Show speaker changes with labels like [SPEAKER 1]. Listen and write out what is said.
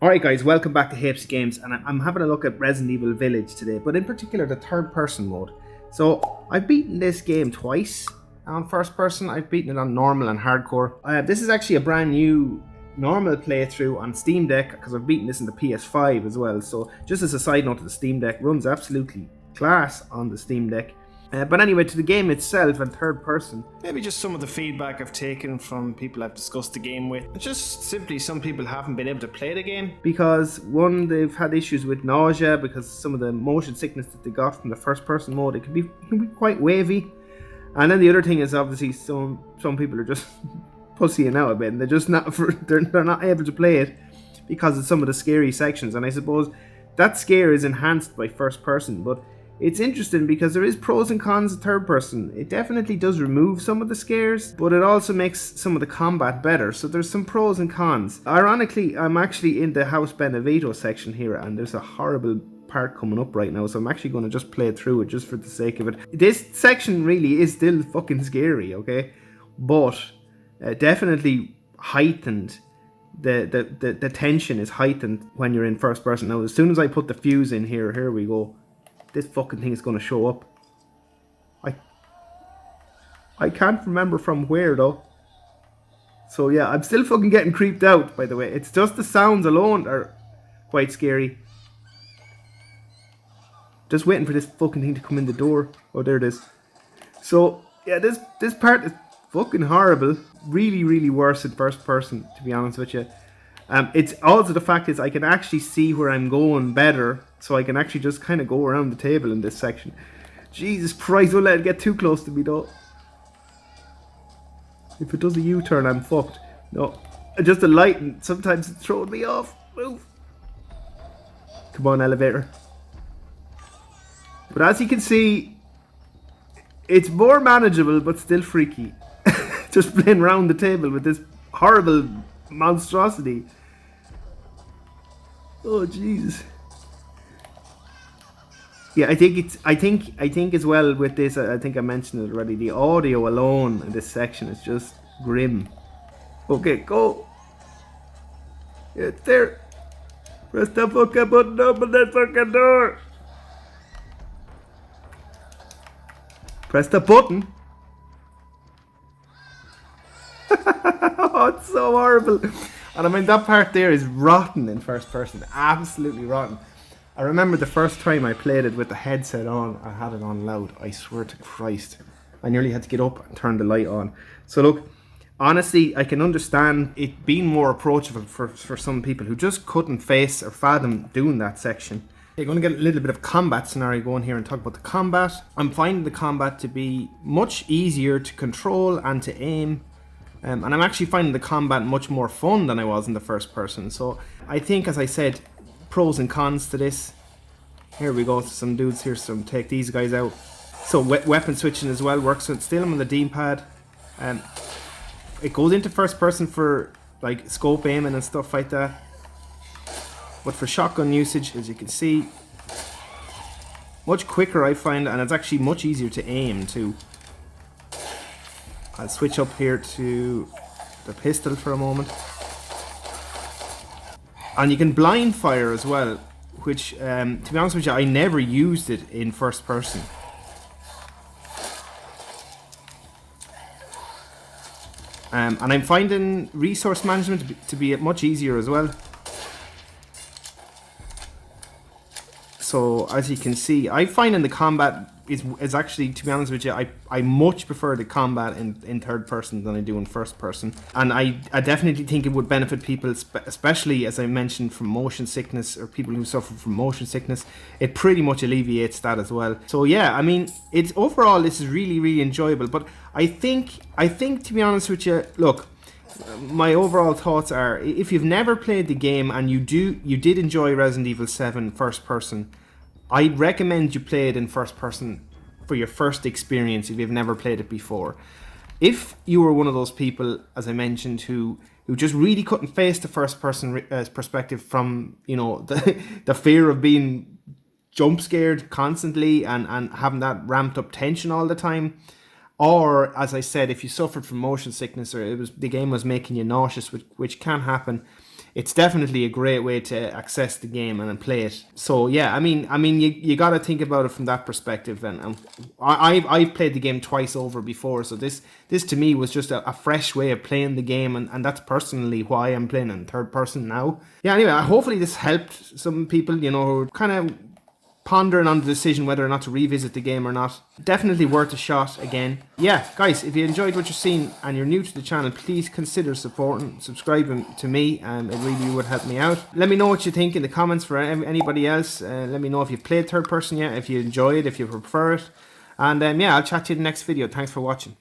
[SPEAKER 1] Alright guys, welcome back to Hapes Games, and I'm having a look at Resident Evil Village today, but in particular the third person mode. So, I've beaten this game twice on first person. I've beaten it on normal and hardcore. This is actually a brand new normal playthrough on Steam Deck, because I've beaten this in the PS5 as well. So, just as a side note, the Steam Deck runs absolutely class on the Steam Deck. But anyway, to the game itself and third person.
[SPEAKER 2] Maybe just some of the feedback I've taken from people I've discussed the game with. Just simply some people haven't been able to play the game.
[SPEAKER 1] Because one, they've had issues with nausea because some of the motion sickness that they got from the first person mode, it can be quite wavy. And then the other thing is obviously some people are just pussying out a bit and they're not able to play it because of some of the scary sections. And I suppose that scare is enhanced by first person, but it's interesting because there is pros and cons of third person. It definitely does remove some of the scares, but it also makes some of the combat better. So there's some pros and cons. Ironically, I'm actually in the House Benevito section here, and there's a horrible part coming up right now, so I'm actually going to just play through it just for the sake of it. This section really is still fucking scary, okay? But definitely heightened. The tension is heightened when you're in first person. Now, as soon as I put the fuse in here we go. This fucking thing is going to show up. I can't remember from where though. So yeah, I'm still fucking getting creeped out, by the way. It's just the sounds alone are quite scary. Just waiting for this fucking thing to come in the door. Oh, there it is. So yeah, this part is fucking horrible. Really, really worse in first person, to be honest with you. It's also the fact is I can actually see where I'm going better, so I can actually just kind of go around the table in this section. Jesus Christ, don't let it get too close to me though. If it does a U-turn, I'm fucked. No, just the light, and sometimes it's throwing me off. Move. Come on, elevator. But as you can see, it's more manageable, but still freaky. Just playing around the table with this horrible monstrosity. Oh Jesus. Yeah, I think as well with this, I think I mentioned it already, the audio alone in this section is just grim. Okay, go. Yeah, there. Press the fucking button, open that fucking door. Press the button. Oh, it's so horrible. And I mean, that part there is rotten in first person. Absolutely rotten. I remember the first time I played it with the headset on, I had it on loud. I swear to Christ. I nearly had to get up and turn the light on. So look, honestly, I can understand it being more approachable for some people who just couldn't face or fathom doing that section. You're going to get a little bit of combat scenario going here and talk about the combat. I'm finding the combat to be much easier to control and to aim. And I'm actually finding the combat much more fun than I was in the first person. So I think, as I said, pros and cons to this. Here we go, some dudes here, so take these guys out. So weapon switching as well works. So still I'm on the D-pad. It goes into first person for like scope aiming and stuff like that. But for shotgun usage, as you can see, much quicker I find, and it's actually much easier to aim too. I'll switch up here to the pistol for a moment. And you can blind fire as well, which, to be honest with you, I never used it in first person. And I'm finding resource management to be much easier as well. So, as you can see, I find in the combat is actually, to be honest with you, I much prefer the combat in third person than I do in first person. And I definitely think it would benefit people, especially, as I mentioned, from motion sickness, or people who suffer from motion sickness. It pretty much alleviates that as well. So yeah, I mean, it's overall, this is really, really enjoyable. But I think, to be honest with you, look, my overall thoughts are, if you've never played the game and you did enjoy Resident Evil 7 first person, I'd recommend you play it in first person for your first experience if you've never played it before. If you were one of those people, as I mentioned, who just really couldn't face the first person perspective from, you know, the fear of being jump scared constantly and having that ramped up tension all the time, or as I said, if you suffered from motion sickness or the game was making you nauseous, which can happen, it's definitely a great way to access the game and play it. So yeah, I mean, you got to think about it from that perspective. And I've played the game twice over before, so this to me was just a fresh way of playing the game, and that's personally why I'm playing in third person now. Yeah, anyway, hopefully this helped some people, you know, who are kind of pondering on the decision whether or not to revisit the game or not. Definitely worth a shot again. Yeah, guys, if you enjoyed what you're seeing and you're new to the channel, please consider supporting, subscribing to me. It really would help me out. Let me know what you think in the comments for anybody else. Let me know if you've played third person yet, if you enjoy it, if you prefer it. And yeah, I'll chat to you in the next video. Thanks for watching.